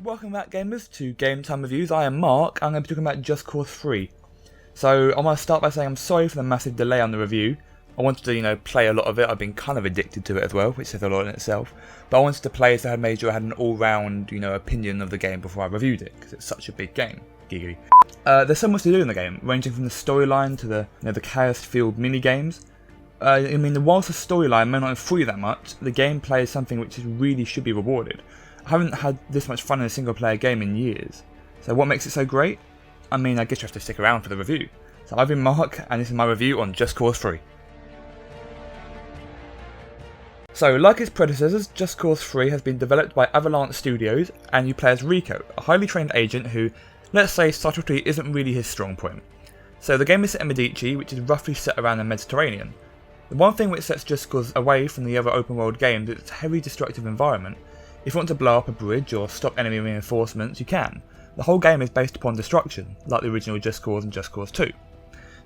Welcome back, gamers, to Game Time Reviews. I am Mark. I'm going to be talking about Just Cause 3. So I want to start by saying I'm sorry for the massive delay on the review. I wanted to, play a lot of it. I've been kind of addicted to it as well, which says a lot in itself. But I wanted to play it so I made sure I had an all-round, opinion of the game before I reviewed it, because it's such a big game. Giggly. There's so much to do in the game, ranging from the storyline to the chaos-filled mini-games. Whilst the storyline may not improve that much, the gameplay is something which really should be rewarded. I haven't had this much fun in a single player game in years. So what makes it so great? I guess you have to stick around for the review. So I've been Mark, and this is my review on Just Cause 3. So, like its predecessors, Just Cause 3 has been developed by Avalanche Studios, and you play as Rico, a highly trained agent who, let's say, subtlety isn't really his strong point. So the game is set in Medici, which is roughly set around the Mediterranean. The one thing which sets Just Cause away from the other open world games is its heavily destructive environment. If you want to blow up a bridge or stop enemy reinforcements, you can. The whole game is based upon destruction, like the original Just Cause and Just Cause 2.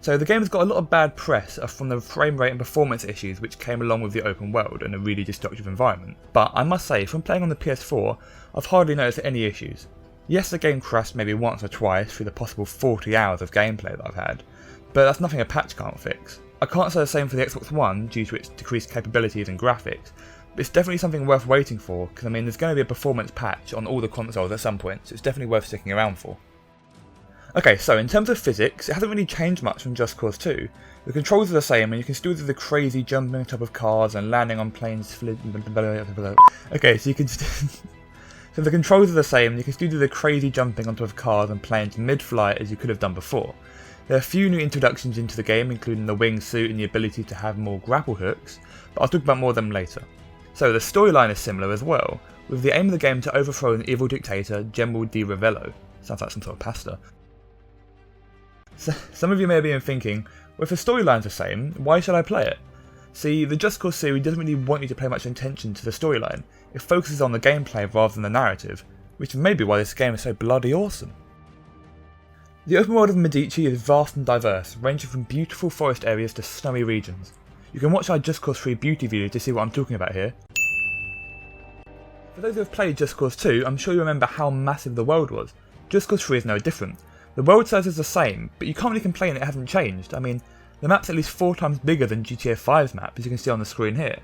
So the game has got a lot of bad press from the frame rate and performance issues which came along with the open world and a really destructive environment. But I must say, from playing on the PS4, I've hardly noticed any issues. Yes, the game crashed maybe once or twice through the possible 40 hours of gameplay that I've had, but that's nothing a patch can't fix. I can't say the same for the Xbox One due to its decreased capabilities and graphics, but it's definitely something worth waiting for, because there's going to be a performance patch on all the consoles at some point, so it's definitely worth sticking around for. Okay, so in terms of physics, it hasn't really changed much from Just Cause 2. The controls are the same, and you can still do the crazy jumping on top of cars and landing on planes. Okay, so you can so the controls are the same, and you can still do the crazy jumping on top of cars and planes mid-flight as you could have done before. There are a few new introductions into the game, including the wingsuit and the ability to have more grapple hooks, but I'll talk about more of them later. So the storyline is similar as well, with the aim of the game to overthrow an evil dictator, General Di Ravello. Sounds like some sort of pasta. So, some of you may be thinking, well, if the storyline's the same, why should I play it? See, the Just Cause series doesn't really want you to pay much attention to the storyline. It focuses on the gameplay rather than the narrative, which may be why this game is so bloody awesome. The open world of Medici is vast and diverse, ranging from beautiful forest areas to snowy regions. You can watch our Just Cause 3 beauty video to see what I'm talking about here. For those who have played Just Cause 2, I'm sure you remember how massive the world was. Just Cause 3 is no different. The world size is the same, but you can't really complain it hasn't changed. The map's at least 4 times bigger than GTA 5's map, as you can see on the screen here.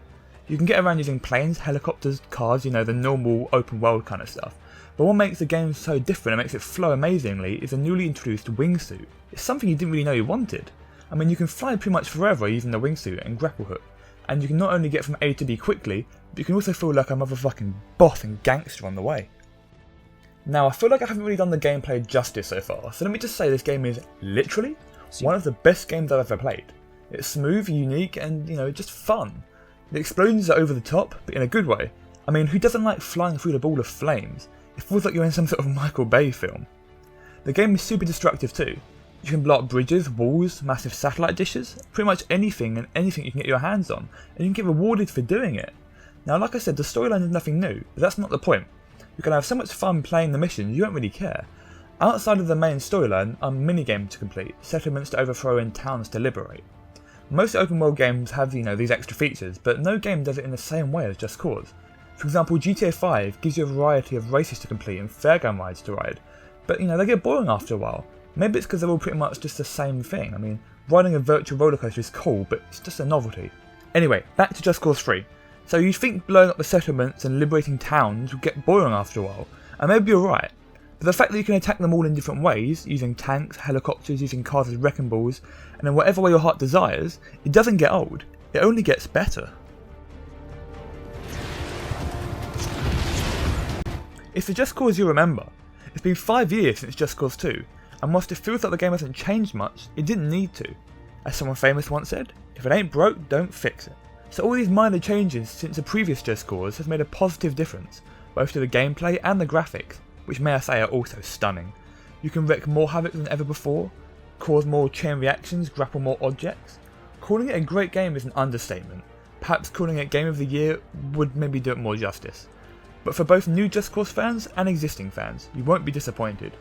You can get around using planes, helicopters, cars, the normal open world kind of stuff. But what makes the game so different and makes it flow amazingly is the newly introduced wingsuit. It's something you didn't really know you wanted. You can fly pretty much forever using the wingsuit and grapple hook, and you can not only get from A to B quickly, but you can also feel like a motherfucking boss and gangster on the way. Now, I feel like I haven't really done the gameplay justice so far, so let me just say this game is literally one of the best games I've ever played. It's smooth, unique, and, just fun. The explosions are over the top, but in a good way. Who doesn't like flying through the ball of flames? It feels like you're in some sort of Michael Bay film. The game is super destructive too. You can blow up bridges, walls, massive satellite dishes, pretty much anything and anything you can get your hands on, and you can get rewarded for doing it. Now, like I said, the storyline is nothing new, but that's not the point. You can have so much fun playing the missions, you won't really care. Outside of the main storyline are minigames to complete, settlements to overthrow and towns to liberate. Most open world games have, these extra features, but no game does it in the same way as Just Cause. For example, GTA 5 gives you a variety of races to complete and fairground rides to ride, but they get boring after a while. Maybe it's because they're all pretty much just the same thing. Riding a virtual roller coaster is cool, but it's just a novelty. Anyway, back to Just Cause 3. So you'd think blowing up the settlements and liberating towns would get boring after a while, and maybe you're right. But the fact that you can attack them all in different ways, using tanks, helicopters, using cars as wrecking balls, and in whatever way your heart desires, it doesn't get old. It only gets better. It's the Just Cause you remember. It's been 5 years since Just Cause 2, and whilst it feels like the game hasn't changed much, it didn't need to. As someone famous once said, if it ain't broke, don't fix it. So all these minor changes since the previous Just Cause has made a positive difference, both to the gameplay and the graphics, which may I say are also stunning. You can wreak more havoc than ever before, cause more chain reactions, grapple more objects. Calling it a great game is an understatement. Perhaps calling it Game of the Year would maybe do it more justice. But for both new Just Cause fans and existing fans, you won't be disappointed.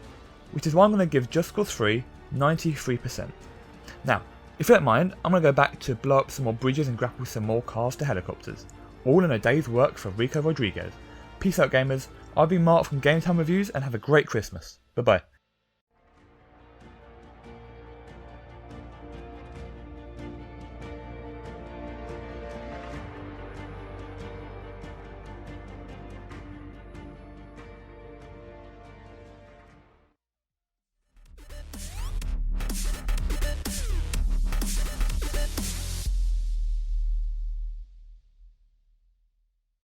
Which is why I'm going to give Just Cause 3 93%. Now, if you don't mind, I'm going to go back to blow up some more bridges and grapple some more cars to helicopters. All in a day's work for Rico Rodriguez. Peace out gamers, I've been Mark from Game Time Reviews, and have a great Christmas. Bye bye.